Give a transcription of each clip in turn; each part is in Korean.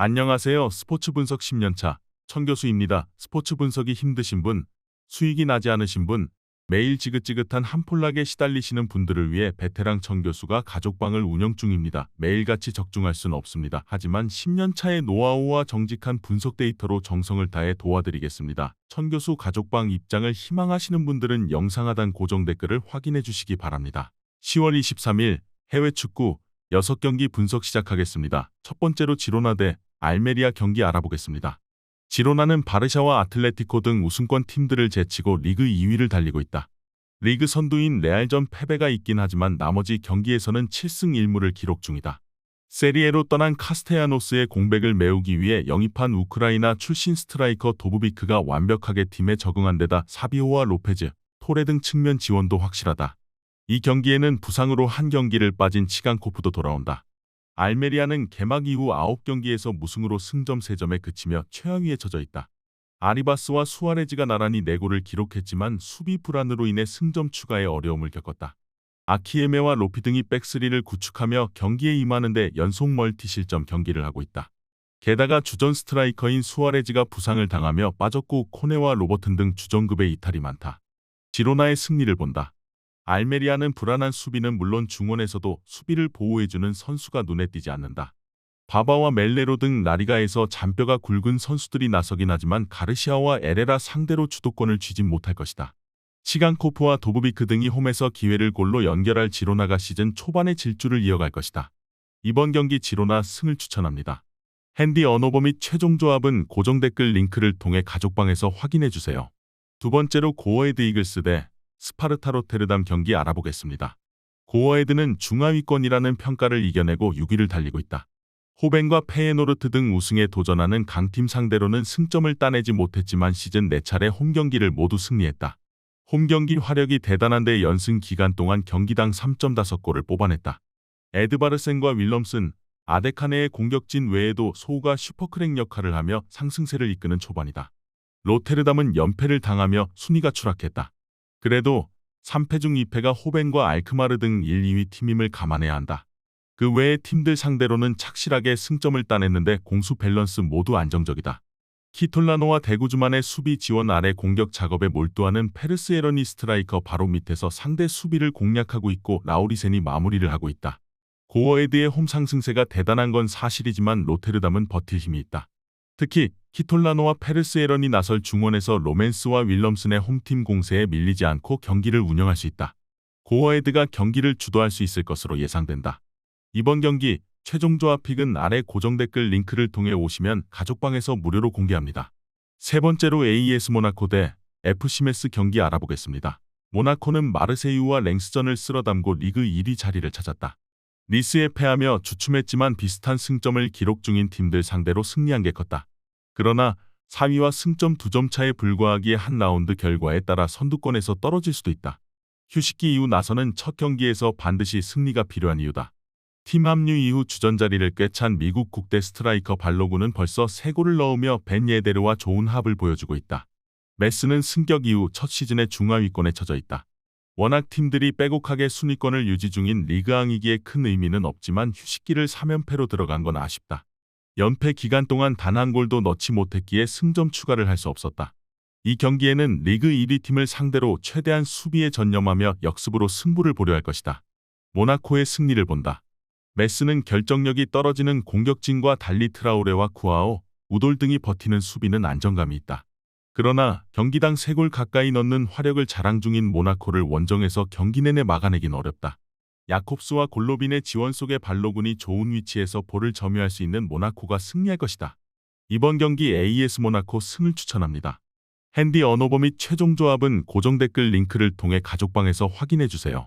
안녕하세요. 스포츠 분석 10년차 천교수입니다. 스포츠 분석이 힘드신 분, 수익이 나지 않으신 분, 매일 지긋지긋한 한폴락에 시달리시는 분들을 위해 베테랑 천교수가 가족방을 운영 중입니다. 매일같이 적중할 수는 없습니다. 하지만 10년차의 노하우와 정직한 분석 데이터로 정성을 다해 도와드리겠습니다. 천교수 가족방 입장을 희망하시는 분들은 영상 하단 고정 댓글을 확인해 주시기 바랍니다. 10월 23일 해외 축구 6경기 분석 시작하겠습니다. 첫 번째로 지로나 대 알메리아 경기 알아보겠습니다. 지로나는 바르샤와 아틀레티코 등 우승권 팀들을 제치고 리그 2위를 달리고 있다. 리그 선두인 레알전 패배가 있긴 하지만 나머지 경기에서는 7승 1무를 기록 중이다. 세리에로 떠난 카스테야노스의 공백을 메우기 위해 영입한 우크라이나 출신 스트라이커 도브비크가 완벽하게 팀에 적응한 데다 사비오와 로페즈, 토레 등 측면 지원도 확실하다. 이 경기에는 부상으로 한 경기를 빠진 치간코프도 돌아온다. 알메리아는 개막 이후 9경기에서 무승으로 승점 3점에 그치며 최하위에 처져 있다. 아리바스와 수아레즈가 나란히 4골을 기록했지만 수비 불안으로 인해 승점 추가에 어려움을 겪었다. 아키에메와 로피 등이 백스리를 구축하며 경기에 임하는데 연속 멀티 실점 경기를 하고 있다. 게다가 주전 스트라이커인 수아레즈가 부상을 당하며 빠졌고 코네와 로버튼 등 주전급의 이탈이 많다. 지로나의 승리를 본다. 알메리아는 불안한 수비는 물론 중원에서도 수비를 보호해주는 선수가 눈에 띄지 않는다. 바바와 멜레로 등 라리가에서 잔뼈가 굵은 선수들이 나서긴 하지만 가르시아와 에레라 상대로 주도권을 쥐진 못할 것이다. 치간코프와 도브비크 등이 홈에서 기회를 골로 연결할 지로나가 시즌 초반의 질주를 이어갈 것이다. 이번 경기 지로나 승을 추천합니다. 핸디 언어버 및 최종 조합은 고정 댓글 링크를 통해 가족방에서 확인해주세요. 두 번째로 고어헤드 이글스 대 스파르타 로테르담 경기 알아보겠습니다. 고어헤드는 중하위권이라는 평가를 이겨내고 6위를 달리고 있다. 호벤과 페예노르트 등 우승에 도전하는 강팀 상대로는 승점을 따내지 못했지만 시즌 4차례 홈경기를 모두 승리했다. 홈경기 화력이 대단한데 연승 기간 동안 경기당 3.5골을 뽑아냈다. 에드바르센과 윌럼슨, 아데카네의 공격진 외에도 소우가 슈퍼크랙 역할을 하며 상승세를 이끄는 초반이다. 로테르담은 연패를 당하며 순위가 추락했다. 그래도 3패 중 2패가 호벤과 알크마르 등 1, 2위 팀임을 감안해야 한다. 그 외의 팀들 상대로는 착실하게 승점을 따냈는데 공수 밸런스 모두 안정적이다. 키톨라노와 대구주만의 수비 지원 아래 공격 작업에 몰두하는 페르스 에러니 스트라이커 바로 밑에서 상대 수비를 공략하고 있고 라우리센이 마무리를 하고 있다. 고어헤드의 홈 상승세가 대단한 건 사실이지만 로테르담은 버틸 힘이 있다. 특히 키톨라노와 페르스 에런이 나설 중원에서 로맨스와 윌럼슨의 홈팀 공세에 밀리지 않고 경기를 운영할 수 있다. 고어헤드가 경기를 주도할 수 있을 것으로 예상된다. 이번 경기 최종 조합 픽은 아래 고정 댓글 링크를 통해 오시면 가족방에서 무료로 공개합니다. 세 번째로 AS 모나코 대 FC 메스 경기 알아보겠습니다. 모나코는 마르세유와 랭스전을 쓸어담고 리그 1위 자리를 찾았다. 니스에 패하며 주춤했지만 비슷한 승점을 기록 중인 팀들 상대로 승리한 게 컸다. 그러나 4위와 승점 2점 차에 불과하기에 한 라운드 결과에 따라 선두권에서 떨어질 수도 있다. 휴식기 이후 나서는 첫 경기에서 반드시 승리가 필요한 이유다. 팀 합류 이후 주전 자리를 꿰찬 미국 국대 스트라이커 발로구는 벌써 3골을 넣으며 벤 예데르와 좋은 합을 보여주고 있다. 메스는 승격 이후 첫 시즌에 중하위권에 처져 있다. 워낙 팀들이 빼곡하게 순위권을 유지 중인 리그왕이기에 큰 의미는 없지만 휴식기를 3연패로 들어간 건 아쉽다. 연패 기간 동안 단 한 골도 넣지 못했기에 승점 추가를 할 수 없었다. 이 경기에는 리그 1위 팀을 상대로 최대한 수비에 전념하며 역습으로 승부를 보려 할 것이다. 모나코의 승리를 본다. 메스는 결정력이 떨어지는 공격진과 달리 트라우레와 쿠아오, 우돌 등이 버티는 수비는 안정감이 있다. 그러나 경기당 3골 가까이 넣는 화력을 자랑 중인 모나코를 원정에서 경기 내내 막아내긴 어렵다. 야콥스와 골로빈의 지원 속에 발로군이 좋은 위치에서 볼을 점유할 수 있는 모나코가 승리할 것이다. 이번 경기 AS 모나코 승을 추천합니다. 핸디 언어버 및 최종 조합은 고정 댓글 링크를 통해 가족방에서 확인해주세요.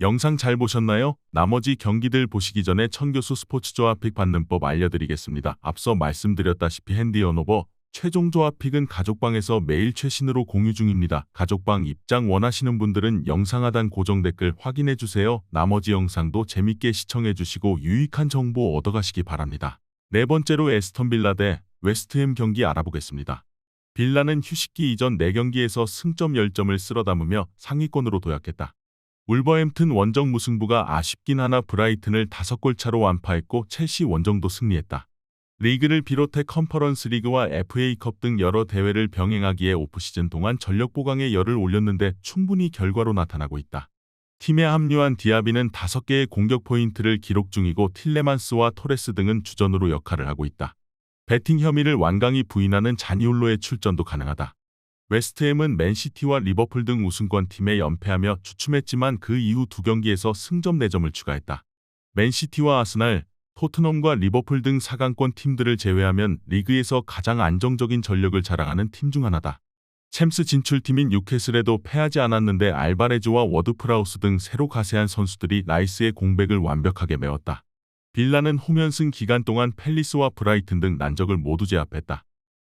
영상 잘 보셨나요? 나머지 경기들 보시기 전에 천교수 스포츠 조합 픽 받는 법 알려드리겠습니다. 앞서 말씀드렸다시피 핸디 언어버, 최종 조합 픽은 가족방에서 매일 최신으로 공유 중입니다. 가족방 입장 원하시는 분들은 영상 하단 고정 댓글 확인해주세요. 나머지 영상도 재밌게 시청해주시고 유익한 정보 얻어가시기 바랍니다. 네 번째로 에스턴 빌라 대 웨스트햄 경기 알아보겠습니다. 빌라는 휴식기 이전 4경기에서 승점 10점을 쓸어담으며 상위권으로 도약했다. 울버햄튼 원정 무승부가 아쉽긴 하나 브라이튼을 5골 차로 완파했고 첼시 원정도 승리했다. 리그를 비롯해 컨퍼런스 리그와 FA컵 등 여러 대회를 병행하기에 오프시즌 동안 전력 보강에 열을 올렸는데 충분히 결과로 나타나고 있다. 팀에 합류한 디아비는 5개의 공격 포인트를 기록 중이고 틸레만스와 토레스 등은 주전으로 역할을 하고 있다. 배팅 혐의를 완강히 부인하는 자니올로의 출전도 가능하다. 웨스트햄은 맨시티와 리버풀 등 우승권 팀에 연패하며 주춤했지만 그 이후 2경기에서 승점 4점을 추가했다. 맨시티와 아스날, 토트넘과 리버풀 등 4강권 팀들을 제외하면 리그에서 가장 안정적인 전력을 자랑하는 팀 중 하나다. 챔스 진출팀인 뉴캐슬에도 패하지 않았는데 알바레즈와 워드프라우스 등 새로 가세한 선수들이 라이스의 공백을 완벽하게 메웠다. 빌라는 홈연승 기간 동안 팰리스와 브라이튼 등 난적을 모두 제압했다.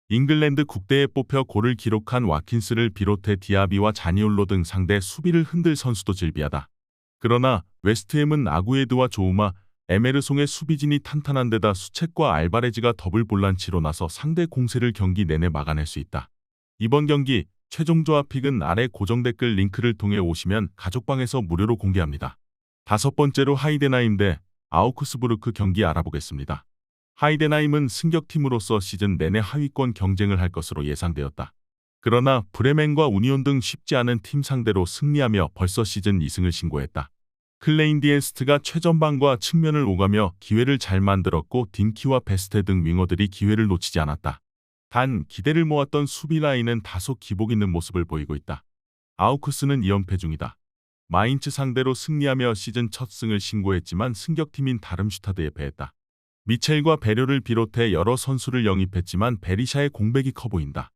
잉글랜드 국대에 뽑혀 골을 기록한 와킨스를 비롯해 디아비와 자니올로 등 상대 수비를 흔들 선수도 질비하다. 그러나 웨스트햄은 아구에드와 조우마, 에메르송의 수비진이 탄탄한 데다 수책과 알바레즈가 더블 볼란치로 나서 상대 공세를 경기 내내 막아낼 수 있다. 이번 경기 최종 조합픽은 아래 고정 댓글 링크를 통해 오시면 가족방에서 무료로 공개합니다. 5번째로 하이덴하임 대 아우크스부르크 경기 알아보겠습니다. 하이덴하임은 승격팀으로서 시즌 내내 하위권 경쟁을 할 것으로 예상되었다. 그러나 브레멘과 우니온 등 쉽지 않은 팀 상대로 승리하며 벌써 시즌 2승을 신고했다. 클레인디엔스트가 최전방과 측면을 오가며 기회를 잘 만들었고 딘키와 베스테 등 윙어들이 기회를 놓치지 않았다. 단 기대를 모았던 수비 라인은 다소 기복 있는 모습을 보이고 있다. 아우크스는 2연패 중이다. 마인츠 상대로 승리하며 시즌 첫 승을 신고했지만 승격팀인 다름슈타드에 패했다. 미첼과 베료를 비롯해 여러 선수를 영입했지만 베리샤의 공백이 커 보인다.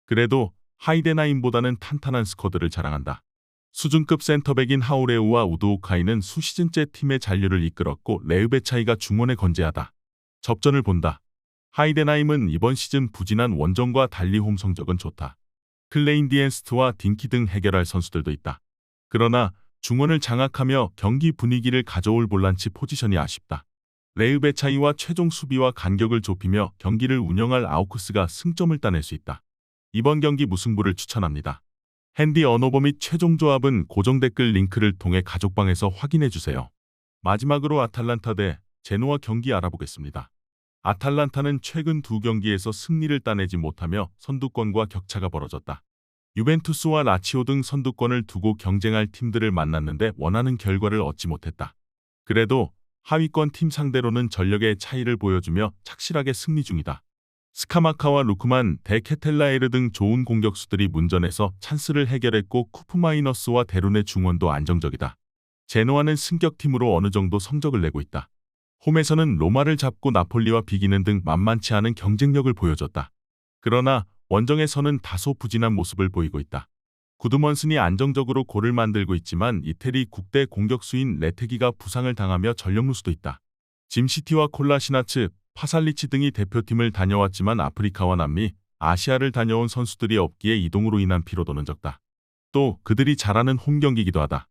그래도 하이덴하임보다는 탄탄한 스쿼드를 자랑한다. 수준급 센터백인 하우레우와 우드오카이는 수시즌째 팀의 잔류를 이끌었고 레으베차이가 중원에 건재하다. 접전을 본다. 하이덴하임은 이번 시즌 부진한 원정과 달리 홈 성적은 좋다. 클레인디엔스트와 딘키 등 해결할 선수들도 있다. 그러나 중원을 장악하며 경기 분위기를 가져올 볼란치 포지션이 아쉽다. 레으베차이와 최종 수비와 간격을 좁히며 경기를 운영할 아우크스가 승점을 따낼 수 있다. 이번 경기 무승부를 추천합니다. 핸디 언어버 및 최종 조합은 고정 댓글 링크를 통해 가족방에서 확인해주세요. 마지막으로 아탈란타 대 제노아 경기 알아보겠습니다. 아탈란타는 최근 2경기에서 승리를 따내지 못하며 선두권과 격차가 벌어졌다. 유벤투스와 라치오 등 선두권을 두고 경쟁할 팀들을 만났는데 원하는 결과를 얻지 못했다. 그래도 하위권 팀 상대로는 전력의 차이를 보여주며 착실하게 승리 중이다. 스카마카와 루크만, 데케텔라에르 등 좋은 공격수들이 문전에서 찬스를 해결했고 쿠프마이너스와 데룬의 중원도 안정적이다. 제노아는 승격팀으로 어느 정도 성적을 내고 있다. 홈에서는 로마를 잡고 나폴리와 비기는 등 만만치 않은 경쟁력을 보여줬다. 그러나 원정에서는 다소 부진한 모습을 보이고 있다. 구드먼슨이 안정적으로 골을 만들고 있지만 이태리 국대 공격수인 레테기가 부상을 당하며 전력 누수도 있다. 짐시티와 콜라시나츠, 파살리치 등이 대표팀을 다녀왔지만 아프리카와 남미, 아시아를 다녀온 선수들이 없기에 이동으로 인한 피로도는 적다. 또 그들이 잘하는 홈 경기이기도 하다.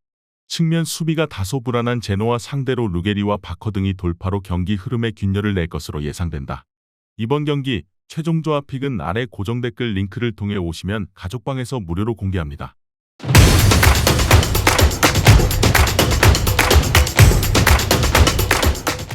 측면 수비가 다소 불안한 제노아 상대로 루게리와 바커 등이 돌파로 경기 흐름에 균열을 낼 것으로 예상된다. 이번 경기 최종 조합픽은 아래 고정 댓글 링크를 통해 오시면 가족방에서 무료로 공개합니다.